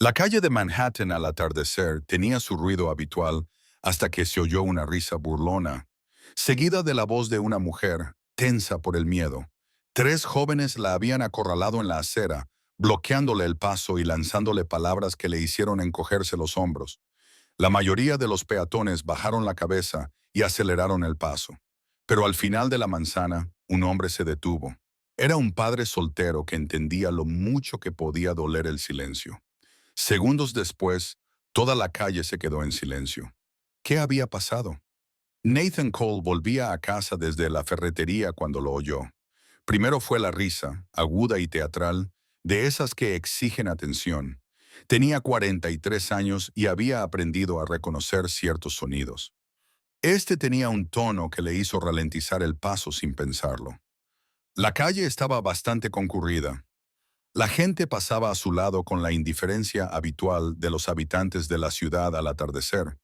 La calle de Manhattan al atardecer tenía su ruido habitual hasta que se oyó una risa burlona, seguida de la voz de una mujer, tensa por el miedo. Tres jóvenes la habían acorralado en la acera, bloqueándole el paso y lanzándole palabras que le hicieron encogerse los hombros. La mayoría de los peatones bajaron la cabeza y aceleraron el paso. Pero al final de la manzana, un hombre se detuvo. Era un padre soltero que entendía lo mucho que podía doler el silencio. Segundos después, toda la calle se quedó en silencio. ¿Qué había pasado? Nathan Cole volvía a casa desde la ferretería cuando lo oyó. Primero fue la risa, aguda y teatral, de esas que exigen atención. Tenía 43 años y había aprendido a reconocer ciertos sonidos. Este tenía un tono que le hizo ralentizar el paso sin pensarlo. La calle estaba bastante concurrida. La gente pasaba a su lado con la indiferencia habitual de los habitantes de la ciudad al atardecer,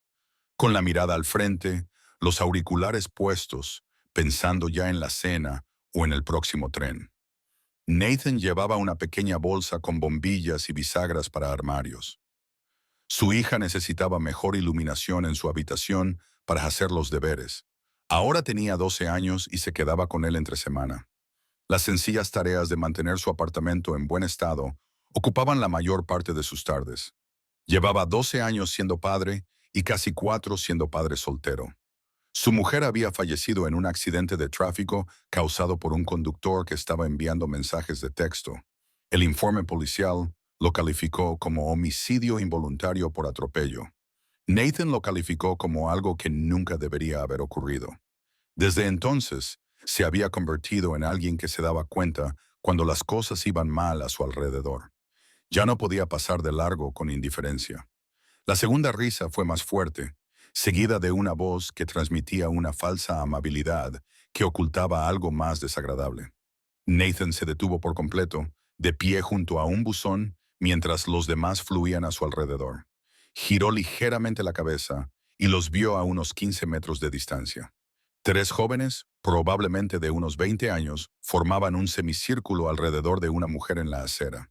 con la mirada al frente, los auriculares puestos, pensando ya en la cena o en el próximo tren. Nathan llevaba una pequeña bolsa con bombillas y bisagras para armarios. Su hija necesitaba mejor iluminación en su habitación para hacer los deberes. Ahora tenía 12 años y se quedaba con él entre semana. Las sencillas tareas de mantener su apartamento en buen estado ocupaban la mayor parte de sus tardes. Llevaba 12 años siendo padre y casi 4 siendo padre soltero. Su mujer había fallecido en un accidente de tráfico causado por un conductor que estaba enviando mensajes de texto. El informe policial lo calificó como homicidio involuntario por atropello. Nathan lo calificó como algo que nunca debería haber ocurrido. Desde entonces, se había convertido en alguien que se daba cuenta cuando las cosas iban mal a su alrededor. Ya no podía pasar de largo con indiferencia. La segunda risa fue más fuerte, seguida de una voz que transmitía una falsa amabilidad que ocultaba algo más desagradable. Nathan se detuvo por completo, de pie junto a un buzón, mientras los demás fluían a su alrededor. Giró ligeramente la cabeza y los vio a unos 15 metros de distancia. Tres jóvenes, probablemente de unos 20 años, formaban un semicírculo alrededor de una mujer en la acera.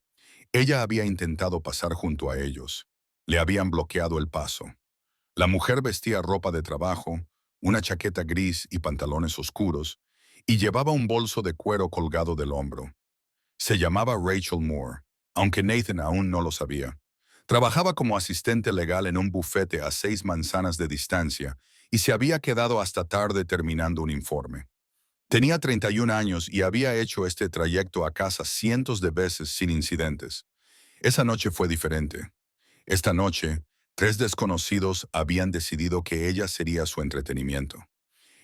Ella había intentado pasar junto a ellos. Le habían bloqueado el paso. La mujer vestía ropa de trabajo, una chaqueta gris y pantalones oscuros, y llevaba un bolso de cuero colgado del hombro. Se llamaba Rachel Moore, aunque Nathan aún no lo sabía. Trabajaba como asistente legal en un bufete a 6 manzanas de distancia y se había quedado hasta tarde terminando un informe. Tenía 31 años y había hecho este trayecto a casa cientos de veces sin incidentes. Esa noche fue diferente. Esta noche, tres desconocidos habían decidido que ella sería su entretenimiento.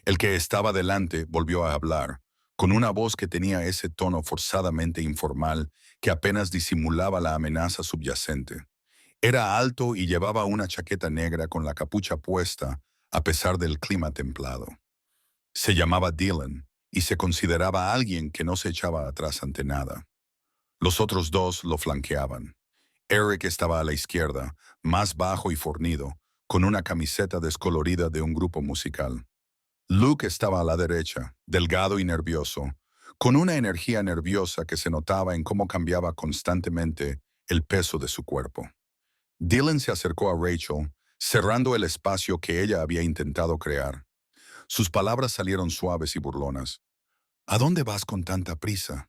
El que estaba delante volvió a hablar, con una voz que tenía ese tono forzadamente informal que apenas disimulaba la amenaza subyacente. Era alto y llevaba una chaqueta negra con la capucha puesta, a pesar del clima templado. Se llamaba Dylan y se consideraba alguien que no se echaba atrás ante nada. Los otros dos lo flanqueaban. Eric estaba a la izquierda, más bajo y fornido, con una camiseta descolorida de un grupo musical. Luke estaba a la derecha, delgado y nervioso, con una energía nerviosa que se notaba en cómo cambiaba constantemente el peso de su cuerpo. Dylan se acercó a Rachel, cerrando el espacio que ella había intentado crear. Sus palabras salieron suaves y burlonas. ¿A dónde vas con tanta prisa?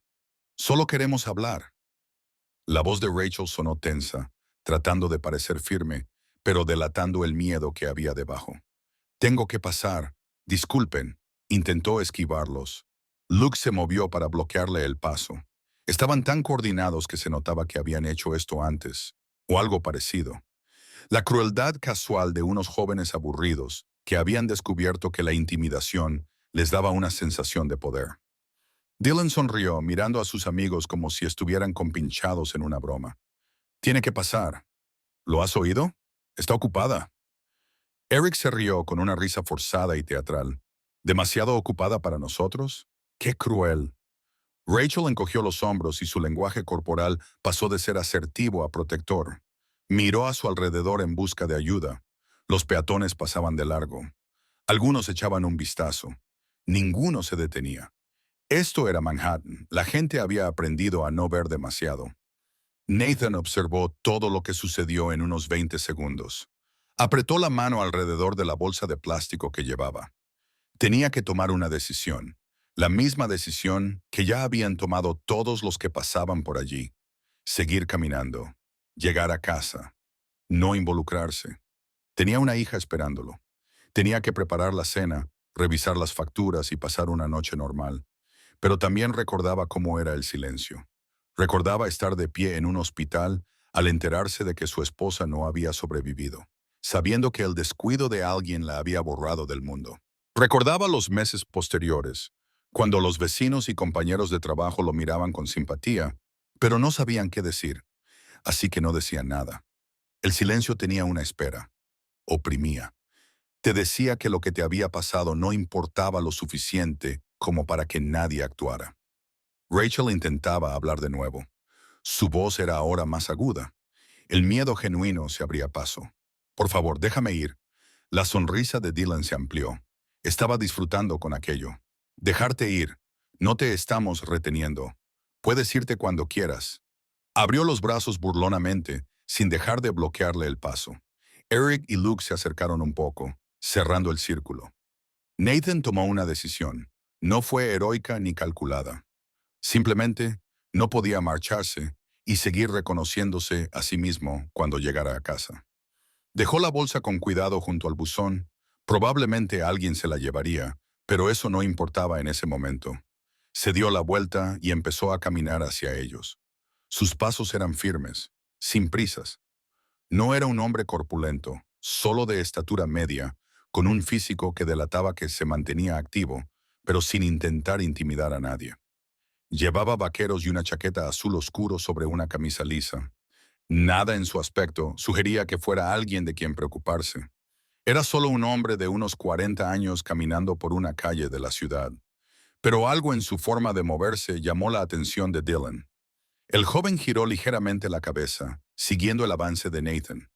Solo queremos hablar. La voz de Rachel sonó tensa, tratando de parecer firme, pero delatando el miedo que había debajo. Tengo que pasar. Disculpen. Intentó esquivarlos. Luke se movió para bloquearle el paso. Estaban tan coordinados que se notaba que habían hecho esto antes, o algo parecido. La crueldad casual de unos jóvenes aburridos que habían descubierto que la intimidación les daba una sensación de poder. Dylan sonrió, mirando a sus amigos como si estuvieran compinchados en una broma. Tiene que pasar. ¿Lo has oído? Está ocupada. Eric se rió con una risa forzada y teatral. ¿Demasiado ocupada para nosotros? ¡Qué cruel! Rachel encogió los hombros y su lenguaje corporal pasó de ser asertivo a protector. Miró a su alrededor en busca de ayuda. Los peatones pasaban de largo. Algunos echaban un vistazo. Ninguno se detenía. Esto era Manhattan. La gente había aprendido a no ver demasiado. Nathan observó todo lo que sucedió en unos 20 segundos. Apretó la mano alrededor de la bolsa de plástico que llevaba. Tenía que tomar una decisión, la misma decisión que ya habían tomado todos los que pasaban por allí. Seguir caminando, llegar a casa, no involucrarse. Tenía una hija esperándolo. Tenía que preparar la cena, revisar las facturas y pasar una noche normal. Pero también recordaba cómo era el silencio. Recordaba estar de pie en un hospital al enterarse de que su esposa no había sobrevivido, sabiendo que el descuido de alguien la había borrado del mundo. Recordaba los meses posteriores, cuando los vecinos y compañeros de trabajo lo miraban con simpatía, pero no sabían qué decir, así que no decían nada. El silencio tenía una espera. Oprimía. Te decía que lo que te había pasado no importaba lo suficiente como para que nadie actuara. Rachel intentaba hablar de nuevo. Su voz era ahora más aguda. El miedo genuino se abría paso. Por favor, déjame ir. La sonrisa de Dylan se amplió. Estaba disfrutando con aquello. Dejarte ir. No te estamos reteniendo. Puedes irte cuando quieras. Abrió los brazos burlonamente, sin dejar de bloquearle el paso. Eric y Luke se acercaron un poco, cerrando el círculo. Nathan tomó una decisión. No fue heroica ni calculada. Simplemente no podía marcharse y seguir reconociéndose a sí mismo cuando llegara a casa. Dejó la bolsa con cuidado junto al buzón. Probablemente alguien se la llevaría, pero eso no importaba en ese momento. Se dio la vuelta y empezó a caminar hacia ellos. Sus pasos eran firmes, sin prisas. No era un hombre corpulento, solo de estatura media, con un físico que delataba que se mantenía activo, pero sin intentar intimidar a nadie. Llevaba vaqueros y una chaqueta azul oscuro sobre una camisa lisa. Nada en su aspecto sugería que fuera alguien de quien preocuparse. Era solo un hombre de unos 40 años caminando por una calle de la ciudad. Pero algo en su forma de moverse llamó la atención de Dylan. El joven giró ligeramente la cabeza, siguiendo el avance de Nathan.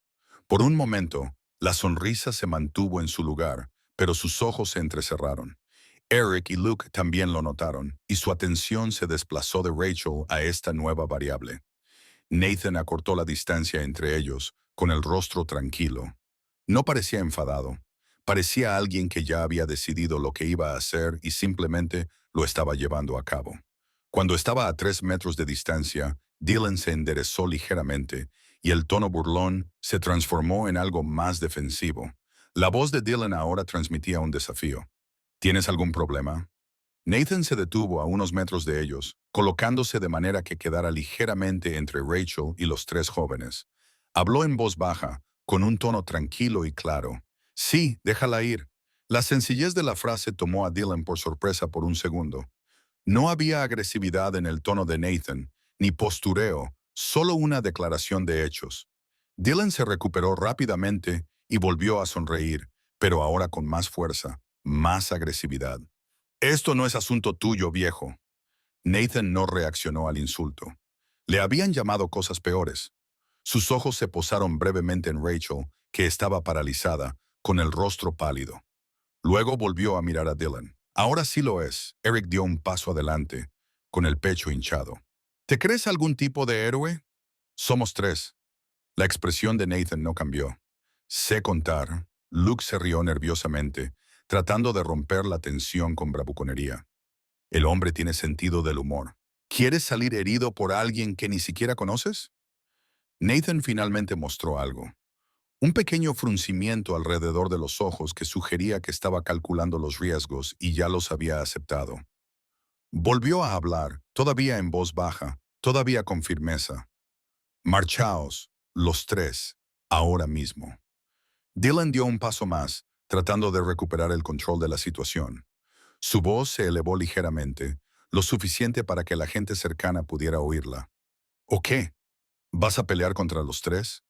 Por un momento, la sonrisa se mantuvo en su lugar, pero sus ojos se entrecerraron. Eric y Luke también lo notaron, y su atención se desplazó de Rachel a esta nueva variable. Nathan acortó la distancia entre ellos, con el rostro tranquilo. No parecía enfadado. Parecía alguien que ya había decidido lo que iba a hacer y simplemente lo estaba llevando a cabo. Cuando estaba a 3 metros de distancia, Dylan se enderezó ligeramente y el tono burlón se transformó en algo más defensivo. La voz de Dylan ahora transmitía un desafío. ¿Tienes algún problema? Nathan se detuvo a unos metros de ellos, colocándose de manera que quedara ligeramente entre Rachel y los tres jóvenes. Habló en voz baja, con un tono tranquilo y claro. Sí, déjala ir. La sencillez de la frase tomó a Dylan por sorpresa por un segundo. No había agresividad en el tono de Nathan, ni postureo, solo una declaración de hechos. Dylan se recuperó rápidamente y volvió a sonreír, pero ahora con más fuerza, más agresividad. Esto no es asunto tuyo, viejo. Nathan no reaccionó al insulto. Le habían llamado cosas peores. Sus ojos se posaron brevemente en Rachel, que estaba paralizada, con el rostro pálido. Luego volvió a mirar a Dylan. Ahora sí lo es. Eric dio un paso adelante, con el pecho hinchado. ¿Te crees algún tipo de héroe? Somos tres. La expresión de Nathan no cambió. Sé contar. Luke se rió nerviosamente, tratando de romper la tensión con bravuconería. El hombre tiene sentido del humor. ¿Quieres salir herido por alguien que ni siquiera conoces? Nathan finalmente mostró algo. Un pequeño fruncimiento alrededor de los ojos que sugería que estaba calculando los riesgos y ya los había aceptado. Volvió a hablar, todavía en voz baja, todavía con firmeza. Marchaos, los tres, ahora mismo. Dylan dio un paso más, tratando de recuperar el control de la situación. Su voz se elevó ligeramente, lo suficiente para que la gente cercana pudiera oírla. ¿O qué? ¿Vas a pelear contra los tres?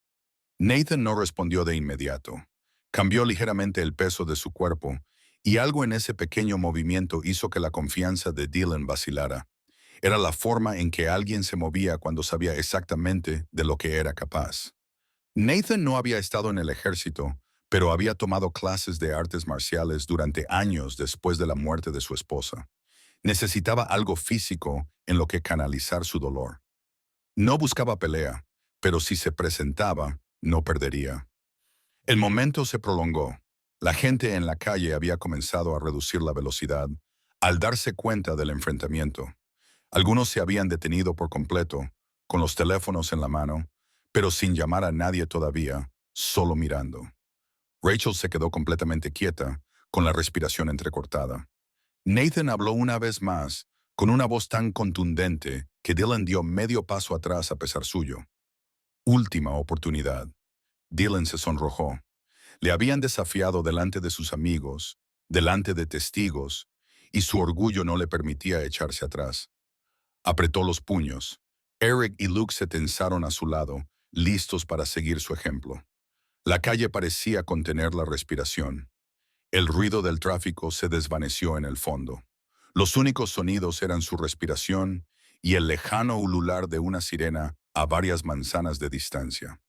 Nathan no respondió de inmediato. Cambió ligeramente el peso de su cuerpo, y algo en ese pequeño movimiento hizo que la confianza de Dylan vacilara. Era la forma en que alguien se movía cuando sabía exactamente de lo que era capaz. Nathan no había estado en el ejército, pero había tomado clases de artes marciales durante años después de la muerte de su esposa. Necesitaba algo físico en lo que canalizar su dolor. No buscaba pelea, pero si se presentaba, no perdería. El momento se prolongó. La gente en la calle había comenzado a reducir la velocidad al darse cuenta del enfrentamiento. Algunos se habían detenido por completo, con los teléfonos en la mano, pero sin llamar a nadie todavía, solo mirando. Rachel se quedó completamente quieta, con la respiración entrecortada. Nathan habló una vez más, con una voz tan contundente que Dylan dio medio paso atrás a pesar suyo. Última oportunidad. Dylan se sonrojó. Le habían desafiado delante de sus amigos, delante de testigos, y su orgullo no le permitía echarse atrás. Apretó los puños. Eric y Luke se tensaron a su lado, listos para seguir su ejemplo. La calle parecía contener la respiración. El ruido del tráfico se desvaneció en el fondo. Los únicos sonidos eran su respiración y el lejano ulular de una sirena a varias manzanas de distancia.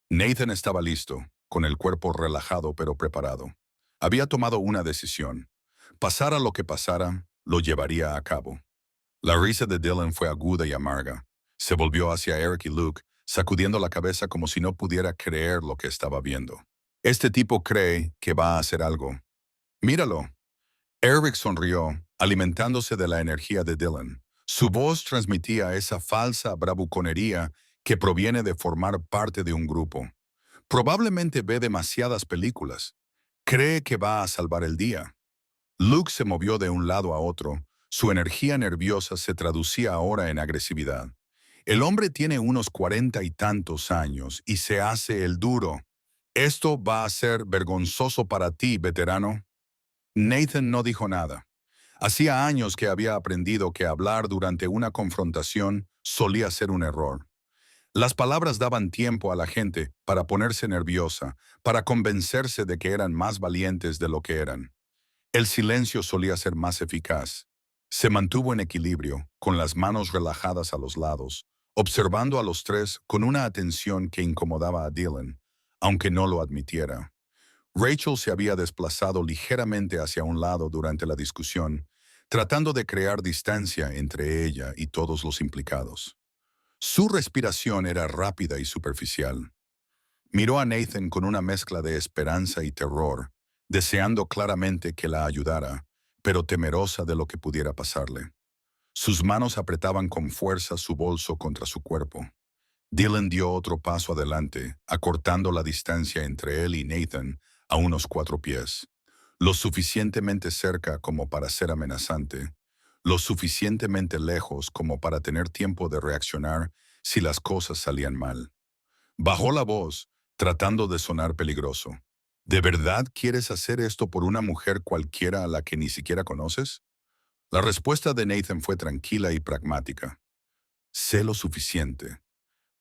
Nathan estaba listo, con el cuerpo relajado pero preparado. Había tomado una decisión. Pasara lo que pasara, lo llevaría a cabo. La risa de Dylan fue aguda y amarga. Se volvió hacia Eric y Luke, sacudiendo la cabeza como si no pudiera creer lo que estaba viendo. Este tipo cree que va a hacer algo. Míralo. Eric sonrió, alimentándose de la energía de Dylan. Su voz transmitía esa falsa bravuconería que proviene de formar parte de un grupo. Probablemente ve demasiadas películas. Cree que va a salvar el día. Luke se movió de un lado a otro. Su energía nerviosa se traducía ahora en agresividad. El hombre tiene unos 40 y tantos años y se hace el duro. Esto va a ser vergonzoso para ti, veterano. Nathan no dijo nada. Hacía años que había aprendido que hablar durante una confrontación solía ser un error. Las palabras daban tiempo a la gente para ponerse nerviosa, para convencerse de que eran más valientes de lo que eran. El silencio solía ser más eficaz. Se mantuvo en equilibrio, con las manos relajadas a los lados, observando a los tres con una atención que incomodaba a Dylan, aunque no lo admitiera. Rachel se había desplazado ligeramente hacia un lado durante la discusión, tratando de crear distancia entre ella y todos los implicados. Su respiración era rápida y superficial. Miró a Nathan con una mezcla de esperanza y terror, deseando claramente que la ayudara, pero temerosa de lo que pudiera pasarle. Sus manos apretaban con fuerza su bolso contra su cuerpo. Dylan dio otro paso adelante, acortando la distancia entre él y Nathan a unos 4 pies. Lo suficientemente cerca como para ser amenazante, lo suficientemente lejos como para tener tiempo de reaccionar si las cosas salían mal. Bajó la voz, tratando de sonar peligroso. ¿De verdad quieres hacer esto por una mujer cualquiera a la que ni siquiera conoces? La respuesta de Nathan fue tranquila y pragmática. Sé lo suficiente.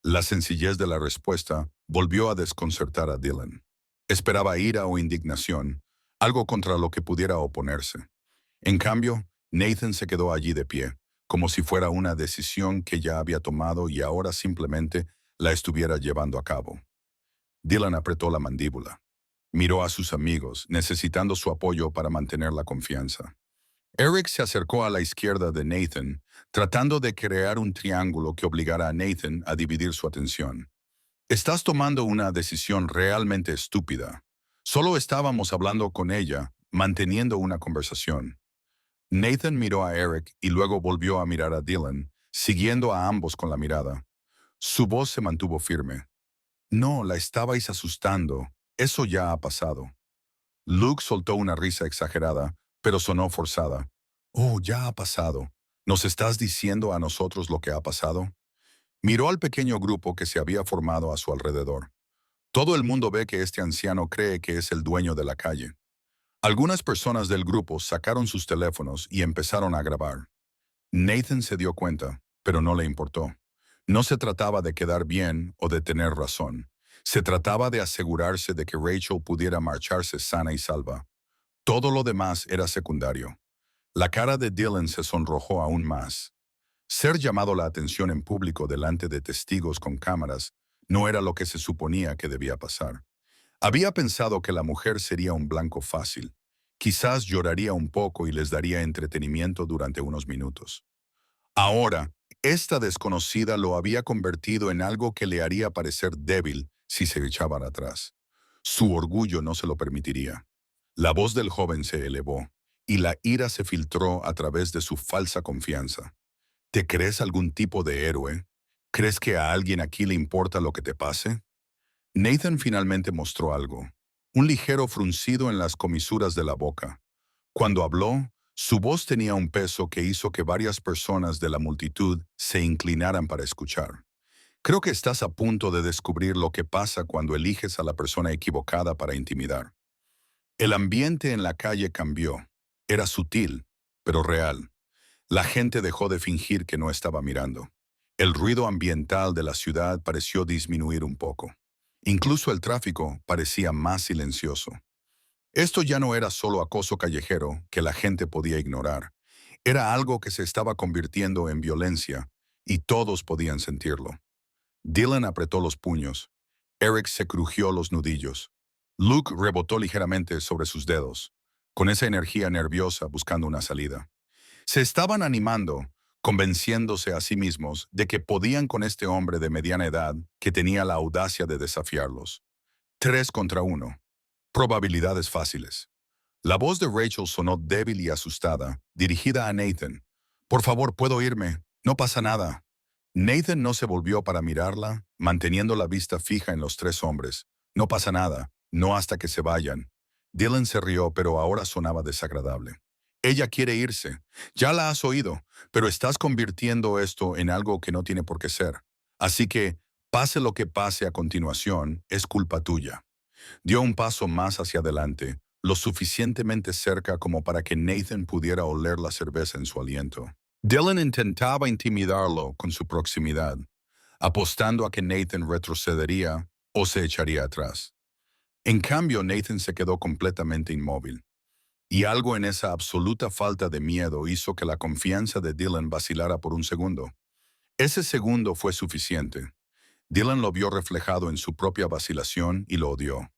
La sencillez de la respuesta volvió a desconcertar a Dylan. Esperaba ira o indignación, algo contra lo que pudiera oponerse. En cambio, Nathan se quedó allí de pie, como si fuera una decisión que ya había tomado y ahora simplemente la estuviera llevando a cabo. Dylan apretó la mandíbula. Miró a sus amigos, necesitando su apoyo para mantener la confianza. Eric se acercó a la izquierda de Nathan, tratando de crear un triángulo que obligara a Nathan a dividir su atención. Estás tomando una decisión realmente estúpida. Solo estábamos hablando con ella, manteniendo una conversación. Nathan miró a Eric y luego volvió a mirar a Dylan, siguiendo a ambos con la mirada. Su voz se mantuvo firme. No, la estabais asustando. Eso ya ha pasado. Luke soltó una risa exagerada, pero sonó forzada. Oh, ya ha pasado. ¿Nos estás diciendo a nosotros lo que ha pasado? Miró al pequeño grupo que se había formado a su alrededor. Todo el mundo ve que este anciano cree que es el dueño de la calle. Algunas personas del grupo sacaron sus teléfonos y empezaron a grabar. Nathan se dio cuenta, pero no le importó. No se trataba de quedar bien o de tener razón. Se trataba de asegurarse de que Rachel pudiera marcharse sana y salva. Todo lo demás era secundario. La cara de Dylan se sonrojó aún más. Ser llamado la atención en público delante de testigos con cámaras no era lo que se suponía que debía pasar. Había pensado que la mujer sería un blanco fácil. Quizás lloraría un poco y les daría entretenimiento durante unos minutos. Ahora, Esta desconocida lo había convertido en algo que le haría parecer débil si se echaba atrás. Su orgullo no se lo permitiría. La voz del joven se elevó, y la ira se filtró a través de su falsa confianza. ¿Te crees algún tipo de héroe? ¿Crees que a alguien aquí le importa lo que te pase? Nathan finalmente mostró algo, un ligero fruncido en las comisuras de la boca. Cuando habló, su voz tenía un peso que hizo que varias personas de la multitud se inclinaran para escuchar. Creo que estás a punto de descubrir lo que pasa cuando eliges a la persona equivocada para intimidar. El ambiente en la calle cambió. Era sutil, pero real. La gente dejó de fingir que no estaba mirando. El ruido ambiental de la ciudad pareció disminuir un poco. Incluso el tráfico parecía más silencioso. Esto ya no era solo acoso callejero que la gente podía ignorar. Era algo que se estaba convirtiendo en violencia, y todos podían sentirlo. Dylan apretó los puños. Eric se crujió los nudillos. Luke rebotó ligeramente sobre sus dedos, con esa energía nerviosa buscando una salida. Se estaban animando, convenciéndose a sí mismos de que podían con este hombre de mediana edad que tenía la audacia de desafiarlos. 3 contra 1. Probabilidades fáciles. La voz de Rachel sonó débil y asustada, dirigida a Nathan. «Por favor, ¿puedo irme? No pasa nada». Nathan no se volvió para mirarla, manteniendo la vista fija en los 3 hombres. «No pasa nada, no hasta que se vayan». Dylan se rió, pero ahora sonaba desagradable. «Ella quiere irse. Ya la has oído, pero estás convirtiendo esto en algo que no tiene por qué ser. Así que, pase lo que pase a continuación, es culpa tuya». Dio un paso más hacia adelante, lo suficientemente cerca como para que Nathan pudiera oler la cerveza en su aliento. Dylan intentaba intimidarlo con su proximidad, apostando a que Nathan retrocedería o se echaría atrás. En cambio, Nathan se quedó completamente inmóvil, y algo en esa absoluta falta de miedo hizo que la confianza de Dylan vacilara por un segundo. Ese segundo fue suficiente. Dylan lo vio reflejado en su propia vacilación y lo odió.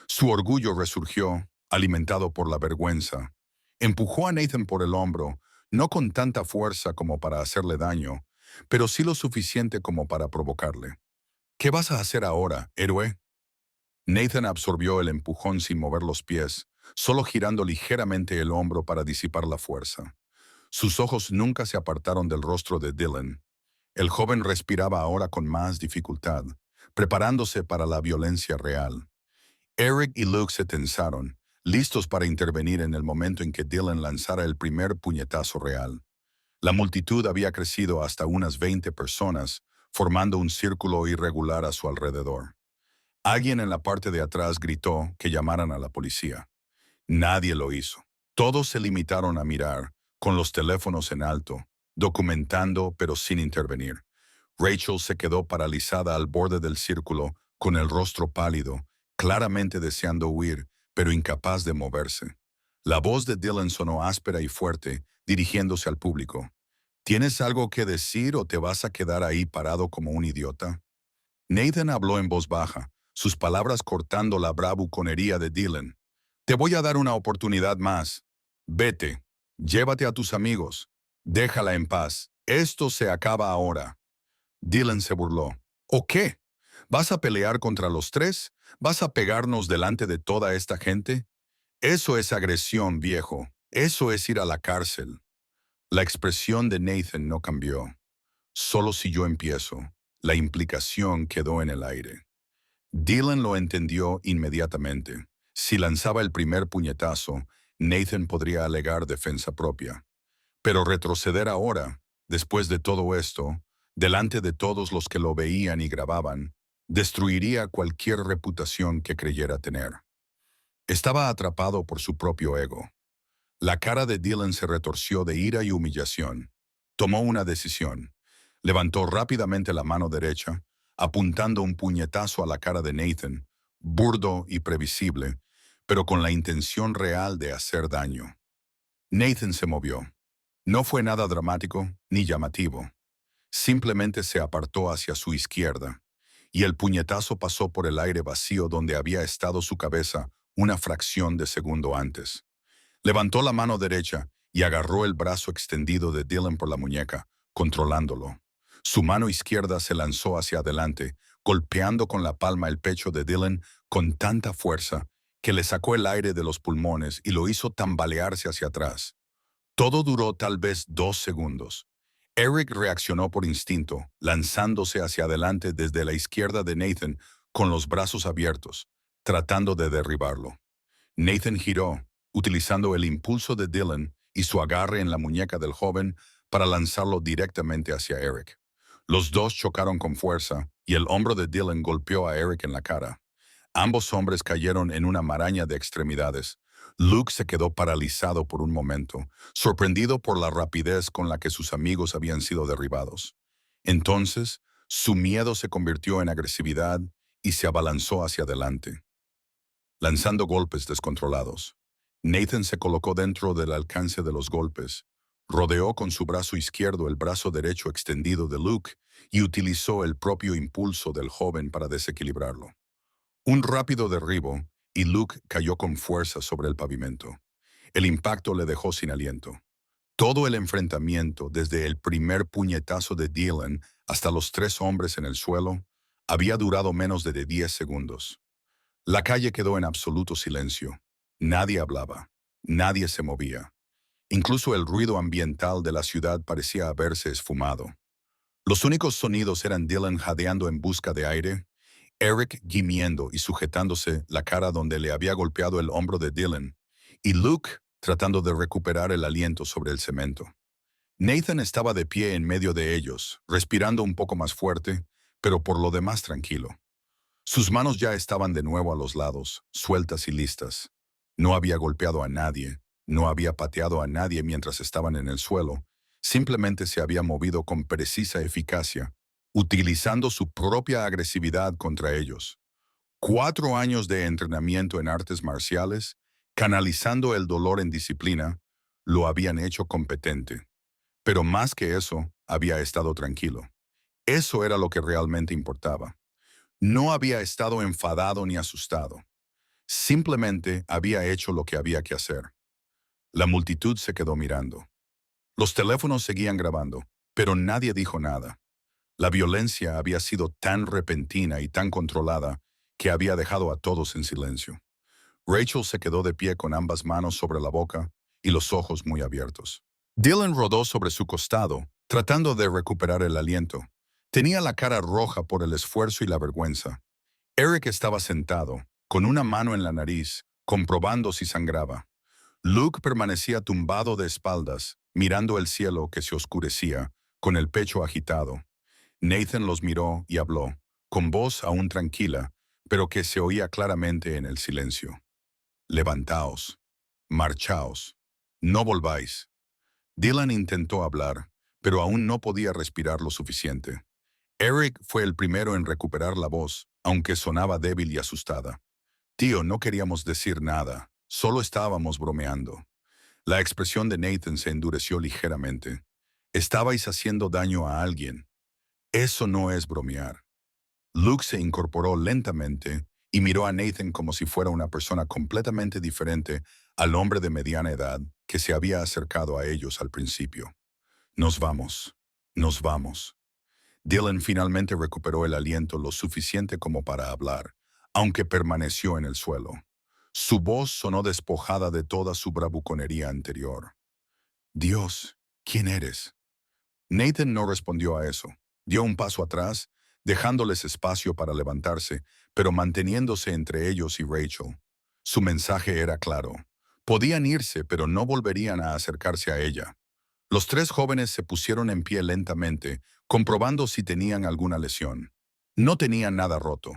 Su orgullo resurgió, alimentado por la vergüenza. Empujó a Nathan por el hombro, no con tanta fuerza como para hacerle daño, pero sí lo suficiente como para provocarle. «¿Qué vas a hacer ahora, héroe?» Nathan absorbió el empujón sin mover los pies, solo girando ligeramente el hombro para disipar la fuerza. Sus ojos nunca se apartaron del rostro de Dylan. El joven respiraba ahora con más dificultad, preparándose para la violencia real. Eric y Luke se tensaron, listos para intervenir en el momento en que Dylan lanzara el primer puñetazo real. La multitud había crecido hasta unas 20 personas, formando un círculo irregular a su alrededor. Alguien en la parte de atrás gritó que llamaran a la policía. Nadie lo hizo. Todos se limitaron a mirar, con los teléfonos en alto, documentando pero sin intervenir. Rachel se quedó paralizada al borde del círculo, con el rostro pálido, claramente deseando huir, pero incapaz de moverse. La voz de Dylan sonó áspera y fuerte, dirigiéndose al público. «¿Tienes algo que decir o te vas a quedar ahí parado como un idiota?» Nathan habló en voz baja, sus palabras cortando la bravuconería de Dylan. «Te voy a dar una oportunidad más. Vete. Llévate a tus amigos. Déjala en paz. Esto se acaba ahora». Dylan se burló. «¿O qué? ¿Vas a pelear contra los 3? ¿Vas a pegarnos delante de toda esta gente? Eso es agresión, viejo. Eso es ir a la cárcel». La expresión de Nathan no cambió. «Solo si yo empiezo». La implicación quedó en el aire. Dylan lo entendió inmediatamente. Si lanzaba el primer puñetazo, Nathan podría alegar defensa propia. Pero retroceder ahora, después de todo esto, delante de todos los que lo veían y grababan, destruiría cualquier reputación que creyera tener. Estaba atrapado por su propio ego. La cara de Dylan se retorció de ira y humillación. Tomó una decisión. Levantó rápidamente la mano derecha, apuntando un puñetazo a la cara de Nathan, burdo y previsible, pero con la intención real de hacer daño. Nathan se movió. No fue nada dramático ni llamativo. Simplemente se apartó hacia su izquierda, y el puñetazo pasó por el aire vacío donde había estado su cabeza una fracción de segundo antes. Levantó la mano derecha y agarró el brazo extendido de Dylan por la muñeca, controlándolo. Su mano izquierda se lanzó hacia adelante, golpeando con la palma el pecho de Dylan con tanta fuerza que le sacó el aire de los pulmones y lo hizo tambalearse hacia atrás. Todo duró tal vez 2 segundos. Eric reaccionó por instinto, lanzándose hacia adelante desde la izquierda de Nathan con los brazos abiertos, tratando de derribarlo. Nathan giró, utilizando el impulso de Dylan y su agarre en la muñeca del joven para lanzarlo directamente hacia Eric. Los dos chocaron con fuerza y el hombro de Dylan golpeó a Eric en la cara. Ambos hombres cayeron en una maraña de extremidades. Luke se quedó paralizado por un momento, sorprendido por la rapidez con la que sus amigos habían sido derribados. Entonces, su miedo se convirtió en agresividad y se abalanzó hacia adelante, lanzando golpes descontrolados. Nathan se colocó dentro del alcance de los golpes, rodeó con su brazo izquierdo el brazo derecho extendido de Luke y utilizó el propio impulso del joven para desequilibrarlo. Un rápido derribo, y Luke cayó con fuerza sobre el pavimento. El impacto le dejó sin aliento. Todo el enfrentamiento, desde el primer puñetazo de Dylan hasta los 3 hombres en el suelo, había durado menos de 10 segundos. La calle quedó en absoluto silencio. Nadie hablaba. Nadie se movía. Incluso el ruido ambiental de la ciudad parecía haberse esfumado. Los únicos sonidos eran Dylan jadeando en busca de aire, Eric gimiendo y sujetándose la cara donde le había golpeado el hombro de Dylan, y Luke tratando de recuperar el aliento sobre el cemento. Nathan estaba de pie en medio de ellos, respirando un poco más fuerte, pero por lo demás tranquilo. Sus manos ya estaban de nuevo a los lados, sueltas y listas. No había golpeado a nadie, no había pateado a nadie mientras estaban en el suelo, simplemente se había movido con precisa eficacia, utilizando su propia agresividad contra ellos. 4 años de entrenamiento en artes marciales, canalizando el dolor en disciplina, lo habían hecho competente. Pero más que eso, había estado tranquilo. Eso era lo que realmente importaba. No había estado enfadado ni asustado. Simplemente había hecho lo que había que hacer. La multitud se quedó mirando. Los teléfonos seguían grabando, pero nadie dijo nada. La violencia había sido tan repentina y tan controlada que había dejado a todos en silencio. Rachel se quedó de pie con ambas manos sobre la boca y los ojos muy abiertos. Dylan rodó sobre su costado, tratando de recuperar el aliento. Tenía la cara roja por el esfuerzo y la vergüenza. Eric estaba sentado, con una mano en la nariz, comprobando si sangraba. Luke permanecía tumbado de espaldas, mirando el cielo que se oscurecía, con el pecho agitado. Nathan los miró y habló, con voz aún tranquila, pero que se oía claramente en el silencio. Levantaos, marchaos, no volváis. Dylan intentó hablar, pero aún no podía respirar lo suficiente. Eric fue el primero en recuperar la voz, aunque sonaba débil y asustada. Tío, no queríamos decir nada, solo estábamos bromeando. La expresión de Nathan se endureció ligeramente. Estabais haciendo daño a alguien. Eso no es bromear. Luke se incorporó lentamente y miró a Nathan como si fuera una persona completamente diferente al hombre de mediana edad que se había acercado a ellos al principio. Nos vamos, nos vamos. Dylan finalmente recuperó el aliento lo suficiente como para hablar, aunque permaneció en el suelo. Su voz sonó despojada de toda su bravuconería anterior. Dios, ¿quién eres? Nathan no respondió a eso. Dio un paso atrás, dejándoles espacio para levantarse, pero manteniéndose entre ellos y Rachel. Su mensaje era claro. Podían irse, pero no volverían a acercarse a ella. Los 3 jóvenes se pusieron en pie lentamente, comprobando si tenían alguna lesión. No tenían nada roto.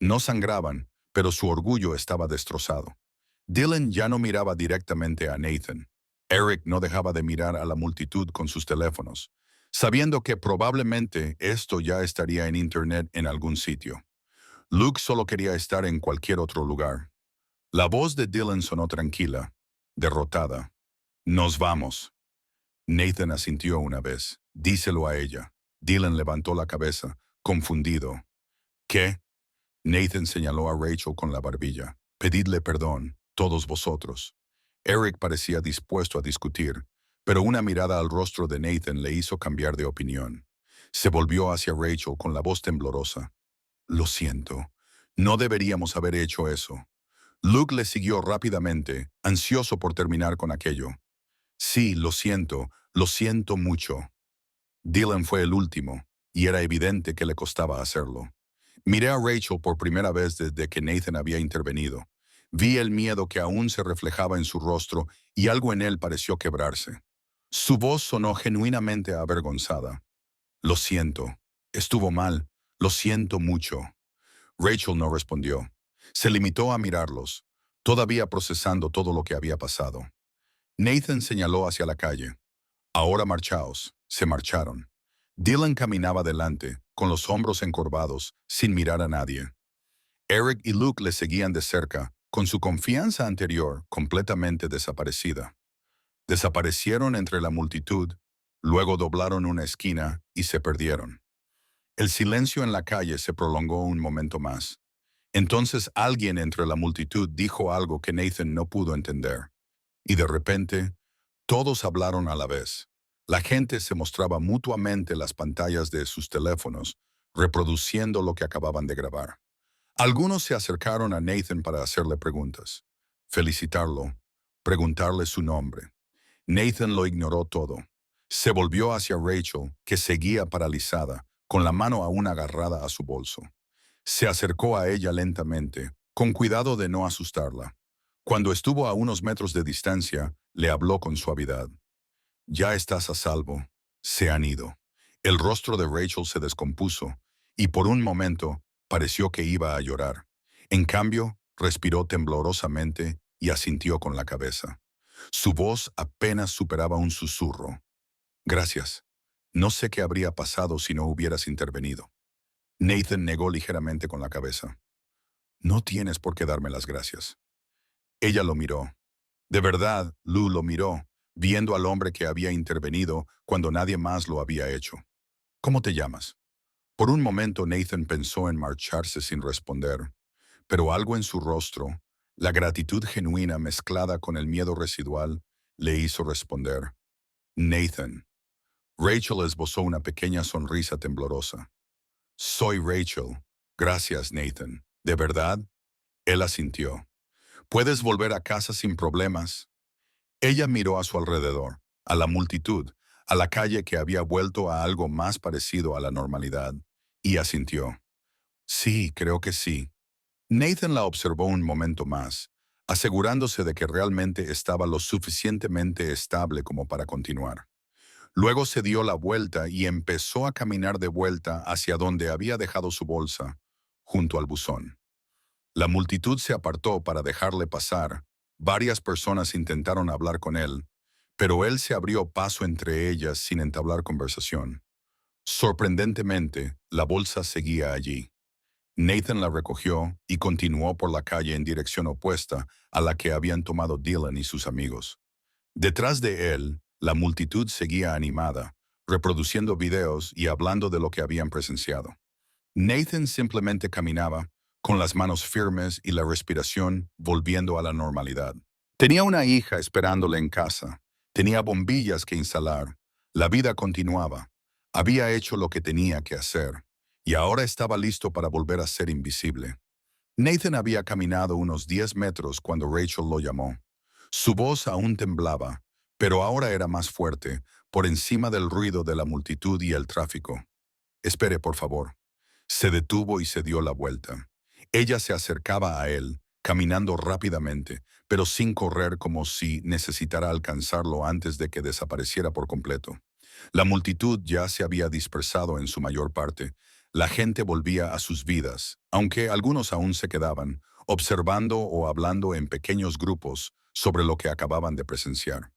No sangraban, pero su orgullo estaba destrozado. Dylan ya no miraba directamente a Nathan. Eric no dejaba de mirar a la multitud con sus teléfonos, sabiendo que probablemente esto ya estaría en Internet en algún sitio. Luke solo quería estar en cualquier otro lugar. La voz de Dylan sonó tranquila, derrotada. Nos vamos. Nathan asintió una vez. Díselo a ella. Dylan levantó la cabeza, confundido. ¿Qué? Nathan señaló a Rachel con la barbilla. Pedidle perdón, todos vosotros. Eric parecía dispuesto a discutir, pero una mirada al rostro de Nathan le hizo cambiar de opinión. Se volvió hacia Rachel con la voz temblorosa. Lo siento. No deberíamos haber hecho eso. Luke le siguió rápidamente, ansioso por terminar con aquello. Sí, lo siento mucho. Dylan fue el último, y era evidente que le costaba hacerlo. Miré a Rachel por primera vez desde que Nathan había intervenido. Vi el miedo que aún se reflejaba en su rostro y algo en él pareció quebrarse. Su voz sonó genuinamente avergonzada. Lo siento. Estuvo mal. Lo siento mucho. Rachel no respondió. Se limitó a mirarlos, todavía procesando todo lo que había pasado. Nathan señaló hacia la calle. Ahora marchaos. Se marcharon. Dylan caminaba delante, con los hombros encorvados, sin mirar a nadie. Eric y Luke le seguían de cerca, con su confianza anterior completamente desaparecida. Desaparecieron entre la multitud, luego doblaron una esquina y se perdieron. El silencio en la calle se prolongó un momento más. Entonces alguien entre la multitud dijo algo que Nathan no pudo entender. Y de repente, todos hablaron a la vez. La gente se mostraba mutuamente las pantallas de sus teléfonos, reproduciendo lo que acababan de grabar. Algunos se acercaron a Nathan para hacerle preguntas, felicitarlo, preguntarle su nombre. Nathan lo ignoró todo. Se volvió hacia Rachel, que seguía paralizada, con la mano aún agarrada a su bolso. Se acercó a ella lentamente, con cuidado de no asustarla. Cuando estuvo a unos metros de distancia, le habló con suavidad. Ya estás a salvo. Se han ido. El rostro de Rachel se descompuso, y por un momento pareció que iba a llorar. En cambio, respiró temblorosamente y asintió con la cabeza. Su voz apenas superaba un susurro. Gracias. No sé qué habría pasado si no hubieras intervenido. Nathan negó ligeramente con la cabeza. No tienes por qué darme las gracias. Ella lo miró. De verdad, Lou lo miró, viendo al hombre que había intervenido cuando nadie más lo había hecho. ¿Cómo te llamas? Por un momento Nathan pensó en marcharse sin responder, pero algo en su rostro, la gratitud genuina mezclada con el miedo residual, le hizo responder. Nathan. Rachel esbozó una pequeña sonrisa temblorosa. Soy Rachel. Gracias, Nathan. ¿De verdad? Él asintió. ¿Puedes volver a casa sin problemas? Ella miró a su alrededor, a la multitud, a la calle que había vuelto a algo más parecido a la normalidad, y asintió. Sí, creo que sí. Nathan la observó un momento más, asegurándose de que realmente estaba lo suficientemente estable como para continuar. Luego se dio la vuelta y empezó a caminar de vuelta hacia donde había dejado su bolsa, junto al buzón. La multitud se apartó para dejarle pasar. Varias personas intentaron hablar con él, pero él se abrió paso entre ellas sin entablar conversación. Sorprendentemente, la bolsa seguía allí. Nathan la recogió y continuó por la calle en dirección opuesta a la que habían tomado Dylan y sus amigos. Detrás de él, la multitud seguía animada, reproduciendo videos y hablando de lo que habían presenciado. Nathan simplemente caminaba, con las manos firmes y la respiración volviendo a la normalidad. Tenía una hija esperándole en casa. Tenía bombillas que instalar. La vida continuaba. Había hecho lo que tenía que hacer, y ahora estaba listo para volver a ser invisible. Nathan había caminado unos 10 metros cuando Rachel lo llamó. Su voz aún temblaba, pero ahora era más fuerte, por encima del ruido de la multitud y el tráfico. Espere, por favor. Se detuvo y se dio la vuelta. Ella se acercaba a él, caminando rápidamente, pero sin correr como si necesitara alcanzarlo antes de que desapareciera por completo. La multitud ya se había dispersado en su mayor parte. La gente volvía a sus vidas, aunque algunos aún se quedaban, observando o hablando en pequeños grupos sobre lo que acababan de presenciar.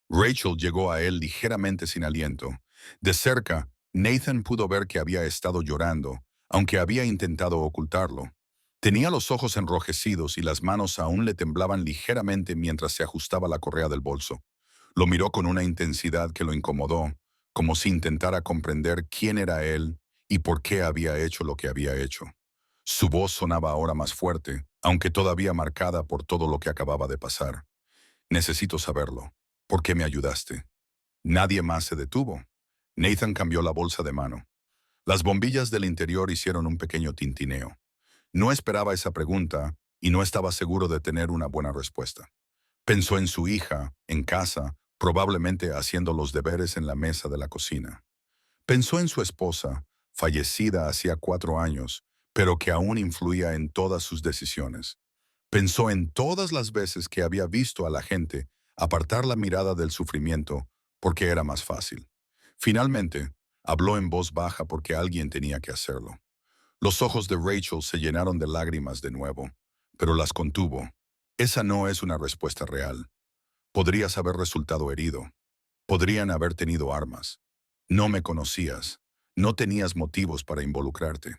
Rachel llegó a él ligeramente sin aliento. De cerca, Nathan pudo ver que había estado llorando, aunque había intentado ocultarlo. Tenía los ojos enrojecidos y las manos aún le temblaban ligeramente mientras se ajustaba la correa del bolso. Lo miró con una intensidad que lo incomodó, como si intentara comprender quién era él y por qué había hecho lo que había hecho. Su voz sonaba ahora más fuerte, aunque todavía marcada por todo lo que acababa de pasar. Necesito saberlo. ¿Por qué me ayudaste? Nadie más se detuvo. Nathan cambió la bolsa de mano. Las bombillas del interior hicieron un pequeño tintineo. No esperaba esa pregunta y no estaba seguro de tener una buena respuesta. Pensó en su hija, en casa, probablemente haciendo los deberes en la mesa de la cocina. Pensó en su esposa, fallecida hacía 4 años, pero que aún influía en todas sus decisiones. Pensó en todas las veces que había visto a la gente apartar la mirada del sufrimiento porque era más fácil. Finalmente, habló en voz baja porque alguien tenía que hacerlo. Los ojos de Rachel se llenaron de lágrimas de nuevo, pero las contuvo. Esa no es una respuesta real. Podrías haber resultado herido. Podrían haber tenido armas. No me conocías. No tenías motivos para involucrarte.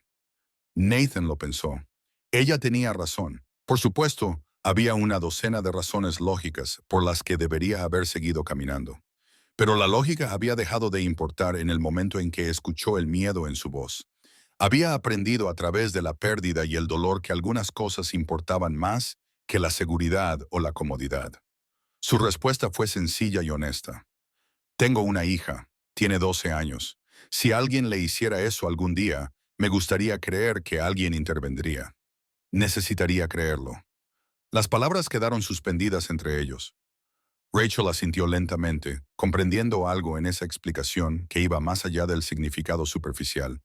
Nathan lo pensó. Ella tenía razón. Por supuesto, había una docena de razones lógicas por las que debería haber seguido caminando. Pero la lógica había dejado de importar en el momento en que escuchó el miedo en su voz. Había aprendido a través de la pérdida y el dolor que algunas cosas importaban más que la seguridad o la comodidad. Su respuesta fue sencilla y honesta. Tengo una hija, tiene 12 años. Si alguien le hiciera eso algún día, me gustaría creer que alguien intervendría. Necesitaría creerlo. Las palabras quedaron suspendidas entre ellos. Rachel asintió lentamente, comprendiendo algo en esa explicación que iba más allá del significado superficial.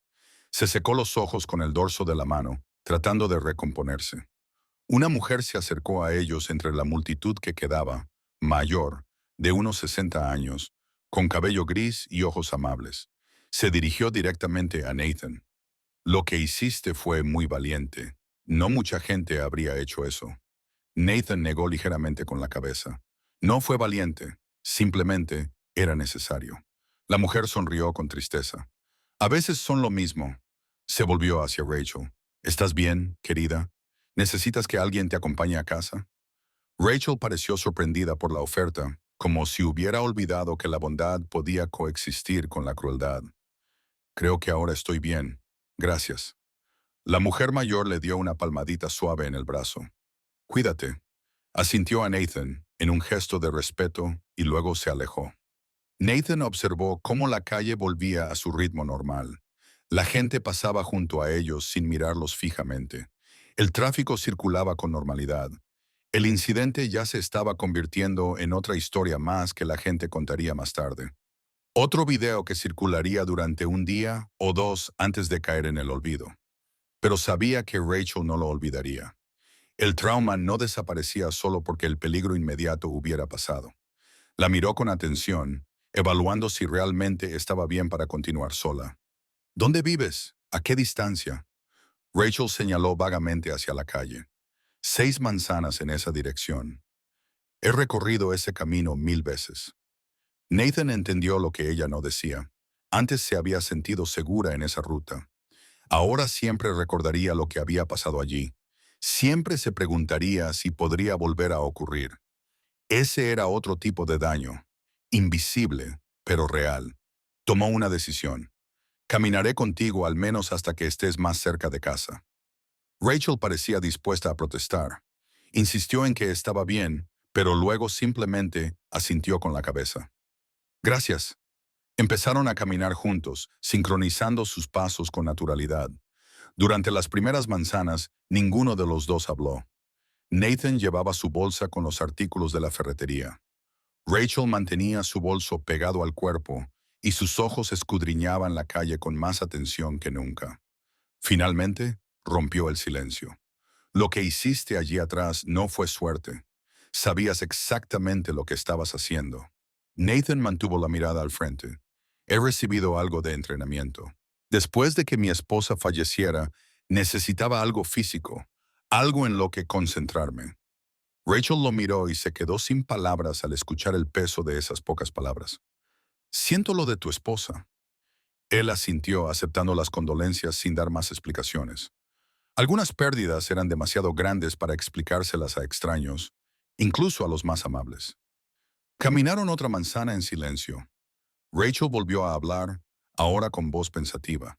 Se secó los ojos con el dorso de la mano, tratando de recomponerse. Una mujer se acercó a ellos entre la multitud que quedaba, mayor, de unos 60 años, con cabello gris y ojos amables. Se dirigió directamente a Nathan. Lo que hiciste fue muy valiente. No mucha gente habría hecho eso. Nathan negó ligeramente con la cabeza. No fue valiente, simplemente era necesario. La mujer sonrió con tristeza. A veces son lo mismo. Se volvió hacia Rachel. ¿Estás bien, querida? ¿Necesitas que alguien te acompañe a casa? Rachel pareció sorprendida por la oferta, como si hubiera olvidado que la bondad podía coexistir con la crueldad. Creo que ahora estoy bien. Gracias. La mujer mayor le dio una palmadita suave en el brazo. Cuídate. Asintió a Nathan en un gesto de respeto y luego se alejó. Nathan observó cómo la calle volvía a su ritmo normal. La gente pasaba junto a ellos sin mirarlos fijamente. El tráfico circulaba con normalidad. El incidente ya se estaba convirtiendo en otra historia más que la gente contaría más tarde. Otro video que circularía durante un día o dos antes de caer en el olvido. Pero sabía que Rachel no lo olvidaría. El trauma no desaparecía solo porque el peligro inmediato hubiera pasado. La miró con atención, evaluando si realmente estaba bien para continuar sola. ¿Dónde vives? ¿A qué distancia? Rachel señaló vagamente hacia la calle. 6 manzanas en esa dirección. He recorrido ese camino 1000 veces. Nathan entendió lo que ella no decía. Antes se había sentido segura en esa ruta. Ahora siempre recordaría lo que había pasado allí. Siempre se preguntaría si podría volver a ocurrir. Ese era otro tipo de daño, invisible, pero real. Tomó una decisión. Caminaré contigo al menos hasta que estés más cerca de casa. Rachel parecía dispuesta a protestar. Insistió en que estaba bien, pero luego simplemente asintió con la cabeza. Gracias. Empezaron a caminar juntos, sincronizando sus pasos con naturalidad. Durante las primeras manzanas, ninguno de los dos habló. Nathan llevaba su bolsa con los artículos de la ferretería. Rachel mantenía su bolso pegado al cuerpo y sus ojos escudriñaban la calle con más atención que nunca. Finalmente, rompió el silencio. Lo que hiciste allí atrás no fue suerte. Sabías exactamente lo que estabas haciendo. Nathan mantuvo la mirada al frente. He recibido algo de entrenamiento. Después de que mi esposa falleciera, necesitaba algo físico, algo en lo que concentrarme. Rachel lo miró y se quedó sin palabras al escuchar el peso de esas pocas palabras. Siento lo de tu esposa. Él asintió, aceptando las condolencias sin dar más explicaciones. Algunas pérdidas eran demasiado grandes para explicárselas a extraños, incluso a los más amables. Caminaron otra manzana en silencio. Rachel volvió a hablar, ahora con voz pensativa.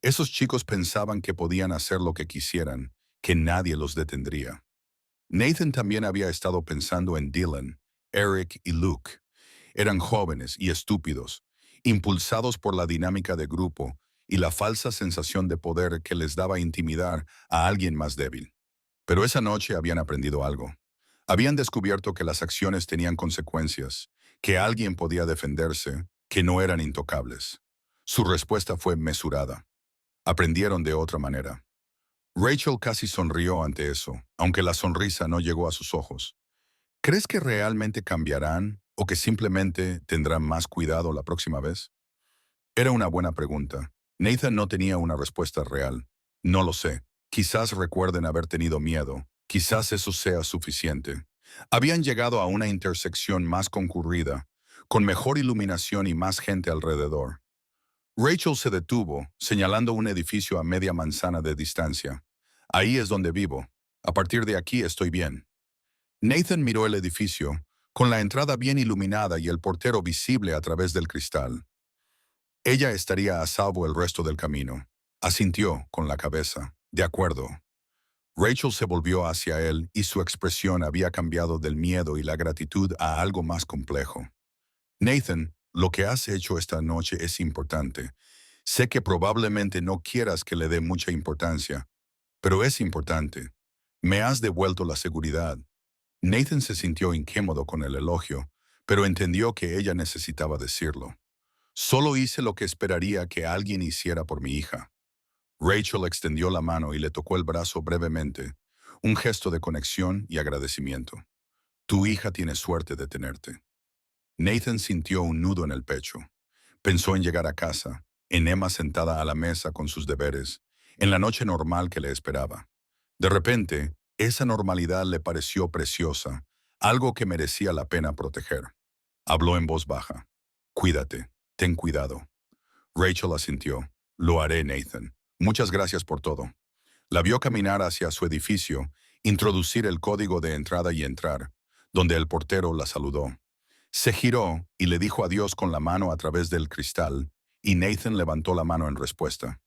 Esos chicos pensaban que podían hacer lo que quisieran, que nadie los detendría. Nathan también había estado pensando en Dylan, Eric y Luke. Eran jóvenes y estúpidos, impulsados por la dinámica de grupo y la falsa sensación de poder que les daba intimidar a alguien más débil. Pero esa noche habían aprendido algo. Habían descubierto que las acciones tenían consecuencias, que alguien podía defenderse, que no eran intocables. Su respuesta fue mesurada. Aprendieron de otra manera. Rachel casi sonrió ante eso, aunque la sonrisa no llegó a sus ojos. ¿Crees que realmente cambiarán o que simplemente tendrán más cuidado la próxima vez? Era una buena pregunta. Nathan no tenía una respuesta real. No lo sé. Quizás recuerden haber tenido miedo. Quizás eso sea suficiente. Habían llegado a una intersección más concurrida, con mejor iluminación y más gente alrededor. Rachel se detuvo, señalando un edificio a media manzana de distancia. Ahí es donde vivo. A partir de aquí estoy bien. Nathan miró el edificio, con la entrada bien iluminada y el portero visible a través del cristal. Ella estaría a salvo el resto del camino. Asintió con la cabeza. De acuerdo. Rachel se volvió hacia él y su expresión había cambiado del miedo y la gratitud a algo más complejo. Nathan, lo que has hecho esta noche es importante. Sé que probablemente no quieras que le dé mucha importancia, pero es importante. Me has devuelto la seguridad. Nathan se sintió incómodo con el elogio, pero entendió que ella necesitaba decirlo. Solo hice lo que esperaría que alguien hiciera por mi hija. Rachel extendió la mano y le tocó el brazo brevemente, un gesto de conexión y agradecimiento. Tu hija tiene suerte de tenerte. Nathan sintió un nudo en el pecho. Pensó en llegar a casa, en Emma sentada a la mesa con sus deberes, en la noche normal que le esperaba. De repente, esa normalidad le pareció preciosa, algo que merecía la pena proteger. Habló en voz baja. Cuídate, ten cuidado. Rachel asintió. Lo haré, Nathan. Muchas gracias por todo. La vio caminar hacia su edificio, introducir el código de entrada y entrar, donde el portero la saludó. Se giró y le dijo adiós con la mano a través del cristal, y Nathan levantó la mano en respuesta.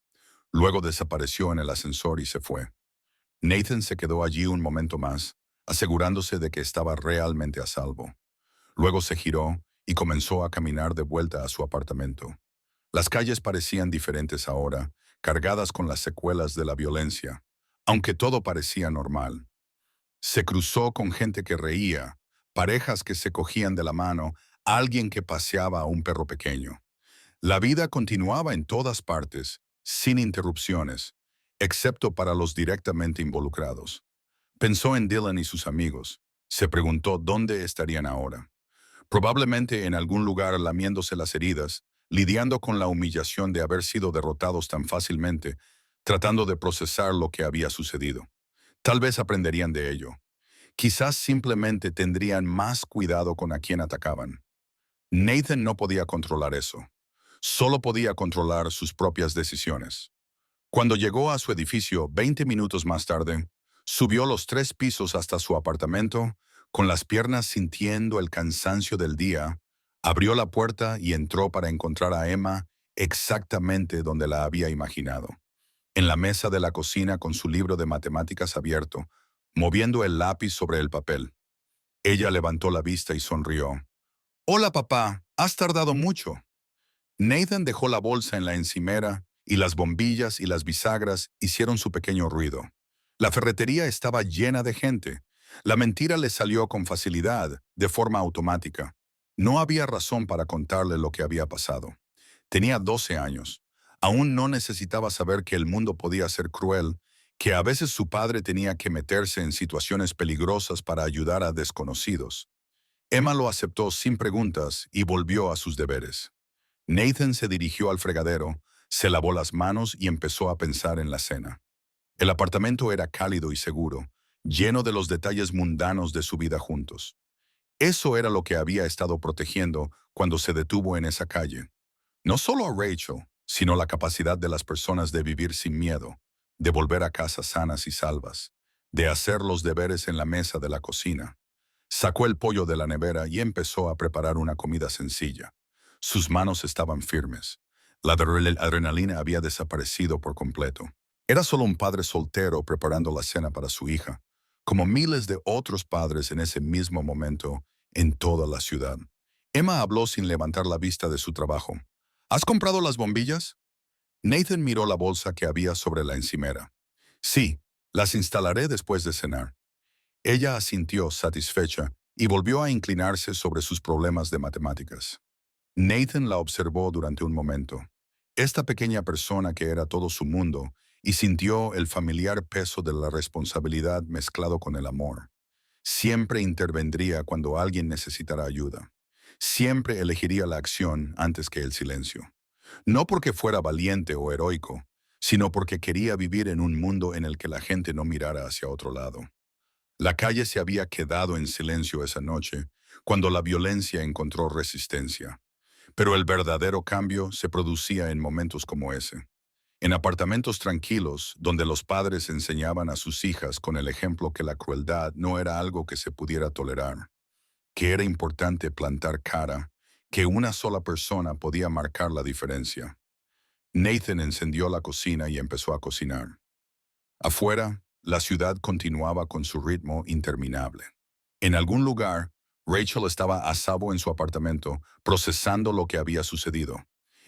Luego desapareció en el ascensor y se fue. Nathan se quedó allí un momento más, asegurándose de que estaba realmente a salvo. Luego se giró y comenzó a caminar de vuelta a su apartamento. Las calles parecían diferentes ahora, cargadas con las secuelas de la violencia, aunque todo parecía normal. Se cruzó con gente que reía, parejas que se cogían de la mano, alguien que paseaba a un perro pequeño. La vida continuaba en todas partes, sin interrupciones, excepto para los directamente involucrados. Pensó en Dylan y sus amigos. Se preguntó dónde estarían ahora. Probablemente en algún lugar lamiéndose las heridas, lidiando con la humillación de haber sido derrotados tan fácilmente, tratando de procesar lo que había sucedido. Tal vez aprenderían de ello. Quizás simplemente tendrían más cuidado con a quién atacaban. Nathan no podía controlar eso. Solo podía controlar sus propias decisiones. Cuando llegó a su edificio 20 minutos más tarde, subió los 3 pisos hasta su apartamento, con las piernas sintiendo el cansancio del día, abrió la puerta y entró para encontrar a Emma exactamente donde la había imaginado, en la mesa de la cocina con su libro de matemáticas abierto, moviendo el lápiz sobre el papel. Ella levantó la vista y sonrió. «Hola, papá, has tardado mucho». Nathan dejó la bolsa en la encimera y las bombillas y las bisagras hicieron su pequeño ruido. La ferretería estaba llena de gente. La mentira le salió con facilidad, de forma automática. No había razón para contarle lo que había pasado. Tenía 12 años. Aún no necesitaba saber que el mundo podía ser cruel, que a veces su padre tenía que meterse en situaciones peligrosas para ayudar a desconocidos. Emma lo aceptó sin preguntas y volvió a sus deberes. Nathan se dirigió al fregadero, se lavó las manos y empezó a pensar en la cena. El apartamento era cálido y seguro, lleno de los detalles mundanos de su vida juntos. Eso era lo que había estado protegiendo cuando se detuvo en esa calle. No solo a Rachel, sino la capacidad de las personas de vivir sin miedo, de volver a casa sanas y salvas, de hacer los deberes en la mesa de la cocina. Sacó el pollo de la nevera y empezó a preparar una comida sencilla. Sus manos estaban firmes. La adrenalina había desaparecido por completo. Era solo un padre soltero preparando la cena para su hija, como miles de otros padres en ese mismo momento en toda la ciudad. Emma habló sin levantar la vista de su trabajo. ¿Has comprado las bombillas? Nathan miró la bolsa que había sobre la encimera. Sí, las instalaré después de cenar. Ella asintió satisfecha y volvió a inclinarse sobre sus problemas de matemáticas. Nathan la observó durante un momento. Esta pequeña persona que era todo su mundo, y sintió el familiar peso de la responsabilidad mezclado con el amor. Siempre intervendría cuando alguien necesitara ayuda. Siempre elegiría la acción antes que el silencio. No porque fuera valiente o heroico, sino porque quería vivir en un mundo en el que la gente no mirara hacia otro lado. La calle se había quedado en silencio esa noche, cuando la violencia encontró resistencia. Pero el verdadero cambio se producía en momentos como ese. En apartamentos tranquilos, donde los padres enseñaban a sus hijas con el ejemplo que la crueldad no era algo que se pudiera tolerar, que era importante plantar cara, que una sola persona podía marcar la diferencia. Nathan encendió la cocina y empezó a cocinar. Afuera, la ciudad continuaba con su ritmo interminable. En algún lugar, Rachel estaba a salvo en su apartamento, procesando lo que había sucedido.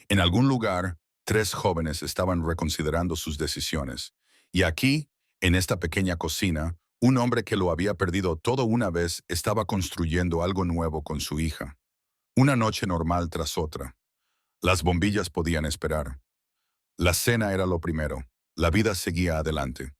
En algún lugar, tres jóvenes estaban reconsiderando sus decisiones. Y aquí, en esta pequeña cocina, un hombre que lo había perdido todo una vez estaba construyendo algo nuevo con su hija. Una noche normal tras otra. Las bombillas podían esperar. La cena era lo primero. La vida seguía adelante.